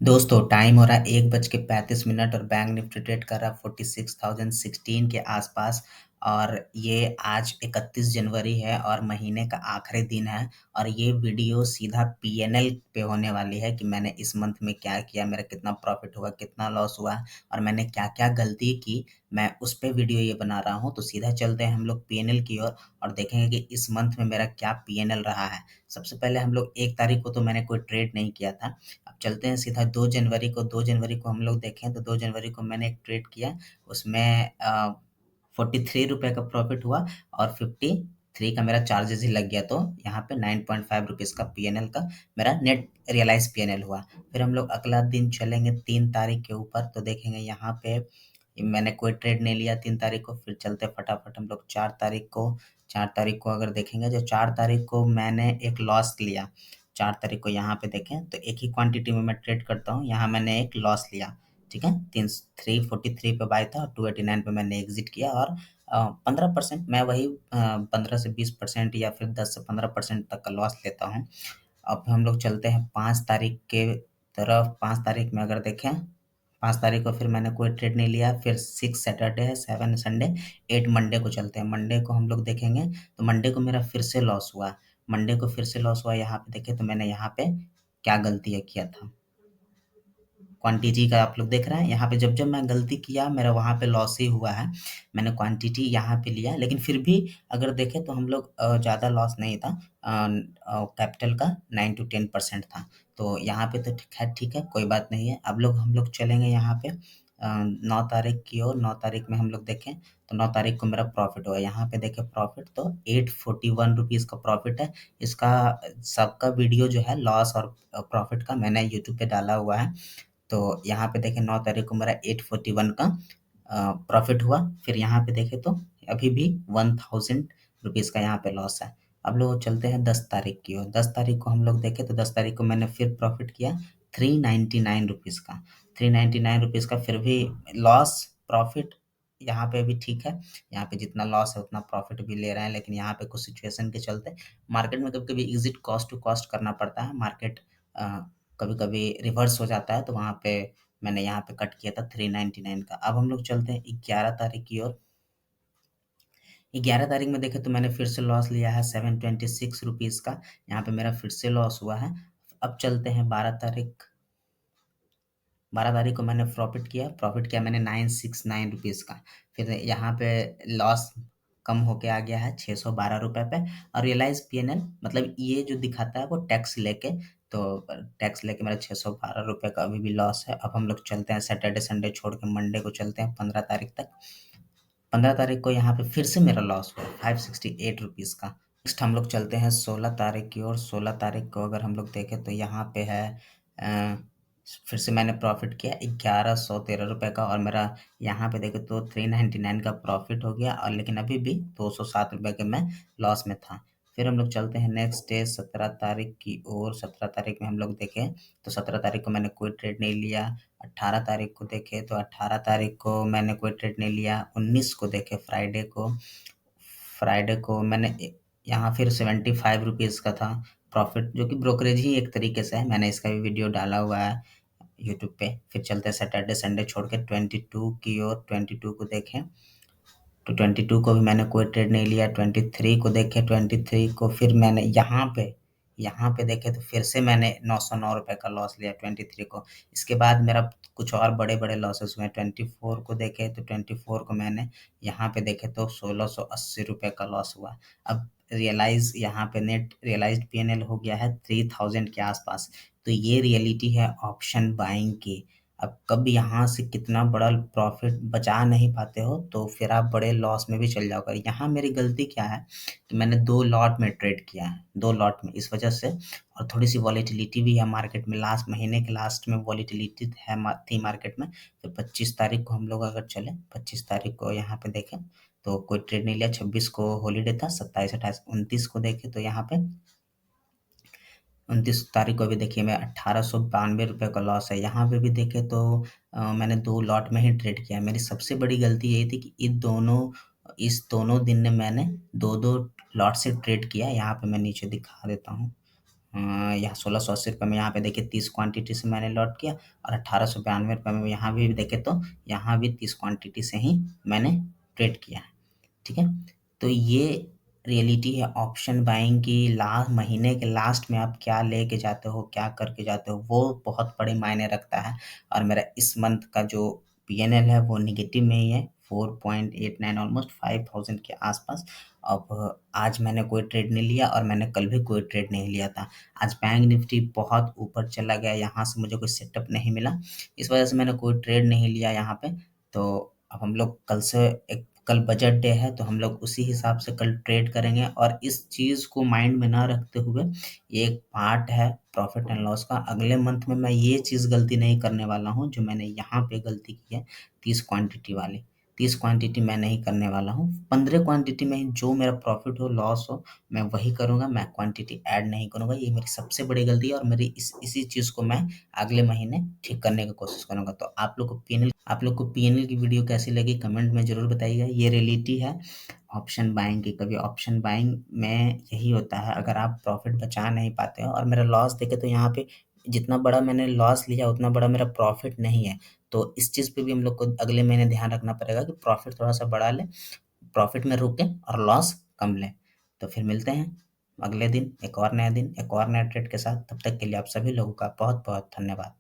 दोस्तों टाइम हो रहा है 1:35 और बैंक निफ्टी ट्रेड कर रहा है 46,016 के आसपास। और ये आज 31 जनवरी है और महीने का आखिरी दिन है। और ये वीडियो सीधा पीएनएल पे होने वाली है कि मैंने इस मंथ में क्या किया, मेरा कितना प्रॉफिट हुआ, कितना लॉस हुआ और मैंने क्या क्या गलती की, मैं उस पे वीडियो ये बना रहा हूँ। तो सीधा चलते हैं हम लोग पीएनएल की ओर और देखेंगे कि इस मंथ में मेरा क्या पीएनएल रहा है। सबसे पहले हम लोग 1 तारीख को तो मैंने कोई ट्रेड नहीं किया था। अब चलते हैं सीधा 2 जनवरी को हम लोग देखें तो 2 जनवरी को मैंने एक ट्रेड किया। उसमें 43 रुपये का प्रॉफिट हुआ और 53 का मेरा चार्जेस ही लग गया। तो यहाँ पे 9.5 रुपीज़ का पीएनएल का मेरा नेट रियलाइज पीएनएल हुआ। फिर हम लोग अगला दिन चलेंगे 3 तारीख के ऊपर तो देखेंगे यहाँ पे मैंने कोई ट्रेड नहीं लिया 3 तारीख को। फिर चलते फटाफट हम लोग 4 तारीख को। 4 तारीख को अगर देखेंगे जो 4 तारीख को मैंने एक लॉस लिया। 4 तारीख को यहाँ पे देखें तो एक ही क्वांटिटी में मैं ट्रेड करता हूँ, यहाँ मैंने एक लॉस लिया। ठीक है, 343 पे बाय था और 289 पे मैंने एग्जिट किया। और 15% मैं वही 15 से 20% या फिर 10 से 15% तक का लॉस लेता हूँ। अब हम लोग चलते हैं 5 तारीख के तरफ। 5 तारीख में अगर देखें 5 तारीख को फिर मैंने कोई ट्रेड नहीं लिया। फिर 6 सैटरडे है, 7 संडे, 8 मंडे को चलते हैं। मंडे को हम लोग देखेंगे तो मंडे को मेरा फिर से लॉस हुआ। मंडे को फिर से लॉस हुआ। यहाँ पे देखें तो मैंने यहाँ पे क्या गलतियाँ किया था। क्वांटिटी का आप लोग देख रहे हैं यहाँ पे जब मैं गलती किया मेरा वहाँ पे लॉस ही हुआ है। मैंने क्वांटिटी यहाँ पे लिया लेकिन फिर भी अगर देखें तो हम लोग ज़्यादा लॉस नहीं था। कैपिटल का 9 to 10% था। तो यहाँ पे तो ठीक है, कोई बात नहीं है। अब हम लोग चलेंगे यहाँ पे 9 तारीख की ओर। 9 तारीख में हम लोग देखें तो 9 तारीख को मेरा प्रॉफिट हुआ। यहाँ पे देखें प्रॉफिट तो 841 रुपीज़ का प्रॉफिट है। इसका सबका वीडियो जो है लॉस और प्रॉफिट का मैंने यूट्यूब पे डाला हुआ है। तो यहाँ पे देखें 9 तारीख को मेरा 841 का प्रॉफिट हुआ। फिर यहाँ पे देखें तो अभी भी 1000 रुपीज़ का यहाँ पे लॉस है। अब लोग चलते हैं 10 तारीख की ओर। 10 तारीख को हम लोग देखें तो 10 तारीख को मैंने फिर प्रॉफिट किया 399 रुपीज़ का। 399 रुपीज़ का फिर भी लॉस प्रॉफिट यहाँ पे भी ठीक है। यहाँ पे जितना लॉस है उतना प्रॉफिट भी ले रहे हैं लेकिन यहाँ पे कुछ सिचुएशन के चलते मार्केट में कभी-कभी एग्जिट कॉस्ट टू कॉस्ट करना पड़ता है। मार्केट कभी-कभी रिवर्स हो जाता है तो वहाँ पे मैंने यहाँ पे कट किया था 399 का। अब हम लोग चलते हैं 11 तारीख की ओर। 11 तारीख में देखें तो मैंने फिर से लॉस लिया है 726 रुपीज़ का। यहाँ पे मेरा फिर से लॉस हुआ है। अब चलते हैं 12 तारीख। 12 तारीख को मैंने प्रॉफिट किया मैंने 969 रुपीज़ का। फिर यहाँ पे लॉस कम होके आ गया है 612 रुपये पे। और रियलाइज पीएनएल मतलब ये जो दिखाता है वो टैक्स लेके, तो टैक्स लेके मेरा 612 रुपये का अभी भी लॉस है। अब हम लोग चलते हैं सैटरडे संडे छोड़ के मंडे को चलते हैं 15 तारीख तक। 15 तारीख को यहाँ पे फिर से मेरा लॉस हुआ 568 रुपीज़ का। नेक्स्ट हम लोग चलते हैं 16 तारीख की ओर। 16 तारीख को अगर हम लोग देखें तो यहाँ पे है अ, फिर से मैंने प्रॉफिट किया 1113 रुपये का और मेरा यहाँ पे देखें तो 399 का प्रॉफिट हो गया। और लेकिन अभी भी 207 रुपये के मैं लॉस में था। फिर हम लोग चलते हैं नेक्स्ट डे 17 तारीख की ओर। 17 तारीख में हम लोग देखें तो 17 तारीख को मैंने कोई ट्रेड नहीं लिया। 18 तारीख को देखें तो 18 तारीख को मैंने कोई ट्रेड नहीं लिया। 19 को देखें फ्राइडे को मैंने यहाँ फिर 75 रुपीज़ का था प्रॉफिट, जो कि ब्रोकरेज ही एक तरीके से है। मैंने इसका भी वीडियो डाला हुआ है यूट्यूब पे। फिर चलते हैं सैटरडे संडे छोड़ के 22 की ओर। 22 को देखें तो 22 को भी मैंने कोई ट्रेड नहीं लिया। 23 को देखें, 23 को फिर मैंने यहाँ पे देखें तो फिर से मैंने 909 रुपये का लॉस लिया 23 को। इसके बाद मेरा कुछ और बड़े-बड़े लॉसेस हुए। 24 को देखें तो 24 को मैंने यहाँ पे देखें तो 1680 रुपये का लॉस हुआ। अब यहाँ पे नेट रियलाइज़्ड पीएनएल हो गया है 3000 के आसपास। तो ये रियलिटी है ऑप्शन बाइंग की। अब कब यहाँ से कितना बड़ा प्रॉफिट बचा नहीं पाते हो तो फिर आप बड़े लॉस में भी चले जाओगे। यहाँ मेरी गलती क्या है कि मैंने 2 लॉट में ट्रेड किया है, 2 लॉट में, इस वजह से। और थोड़ी-सी वॉलेटिलिटी भी है मार्केट में। लास्ट महीने के लास्ट में वॉलेटिलिटी थी मार्केट में। तो 25 तारीख को हम लोग अगर चलें, 25 तारीख को यहाँ पे देखें तो कोई ट्रेड नहीं लिया। 26 को हॉलिडे था, 27, 28, 29 को देखें तो यहाँ पे 29 तारीख को भी देखिए मैं 1892 रुपये का लॉस है। यहाँ पे भी देखें तो मैंने 2 लॉट में ही ट्रेड किया। मेरी सबसे बड़ी गलती यही थी कि इस दोनों दिन में मैंने 2-2 लॉट से ट्रेड किया। यहाँ पे मैं नीचे दिखा देता हूँ। यहाँ 1680 रुपये में यहाँ पे देखिए 30 क्वांटिटी से मैंने लॉट किया और 1892 रुपये में यहाँ भी देखें तो यहाँ भी 30 क्वांटिटी से ही मैंने ट्रेड किया है। ठीक है? तो ये रियलिटी है ऑप्शन बाइंग की। महीने के लास्ट में आप क्या लेके जाते हो, क्या करके जाते हो, वो बहुत बड़े मायने रखता है। और मेरा इस मंथ का जो पीएनएल है वो नेगेटिव में ही है, 4.89 ऑलमोस्ट 5000 के आसपास। अब आज मैंने कोई ट्रेड नहीं लिया और मैंने कल भी कोई ट्रेड नहीं लिया था। आज बैंक निफ्टी बहुत ऊपर चला गया, यहाँ से मुझे कोई सेटअप नहीं मिला, इस वजह से मैंने कोई ट्रेड नहीं लिया यहाँ पे। तो अब हम लोग कल बजट डे है, तो हम लोग उसी हिसाब से कल ट्रेड करेंगे। और इस चीज़ को माइंड में ना रखते हुए, ये एक पार्ट है प्रॉफिट एंड लॉस का। अगले मंथ में मैं ये चीज़ गलती नहीं करने वाला हूँ जो मैंने यहाँ पे गलती की है, 30 क्वांटिटी वाली। 30 क्वांटिटी मैं नहीं करने वाला हूँ। 15 क्वांटिटी में ही जो मेरा प्रॉफिट हो, लॉस हो, मैं वही करूँगा, मैं क्वांटिटी ऐड नहीं करूँगा। ये मेरी सबसे बड़ी गलती है और मेरी इसी चीज़ को मैं अगले महीने ठीक करने की कोशिश करूँगा। तो आप लोग को पीएनएल की वीडियो कैसी लगी कमेंट में ज़रूर बताइएगा। ये रियलिटी है ऑप्शन बाइंग की। कभी ऑप्शन बाइंग में यही होता है, अगर आप प्रॉफिट बचा नहीं पाते हो। और मेरा लॉस देखें तो यहाँ पे जितना बड़ा मैंने लॉस लिया उतना बड़ा मेरा प्रॉफिट नहीं है। तो इस चीज़ पे भी हम लोग को अगले महीने ध्यान रखना पड़ेगा कि प्रॉफिट थोड़ा-सा बढ़ा लें, प्रॉफिट में रुकें और लॉस कम लें। तो फिर मिलते हैं अगले दिन एक और नए ट्रेड के साथ। तब तक के लिए आप सभी लोगों का बहुत-बहुत धन्यवाद।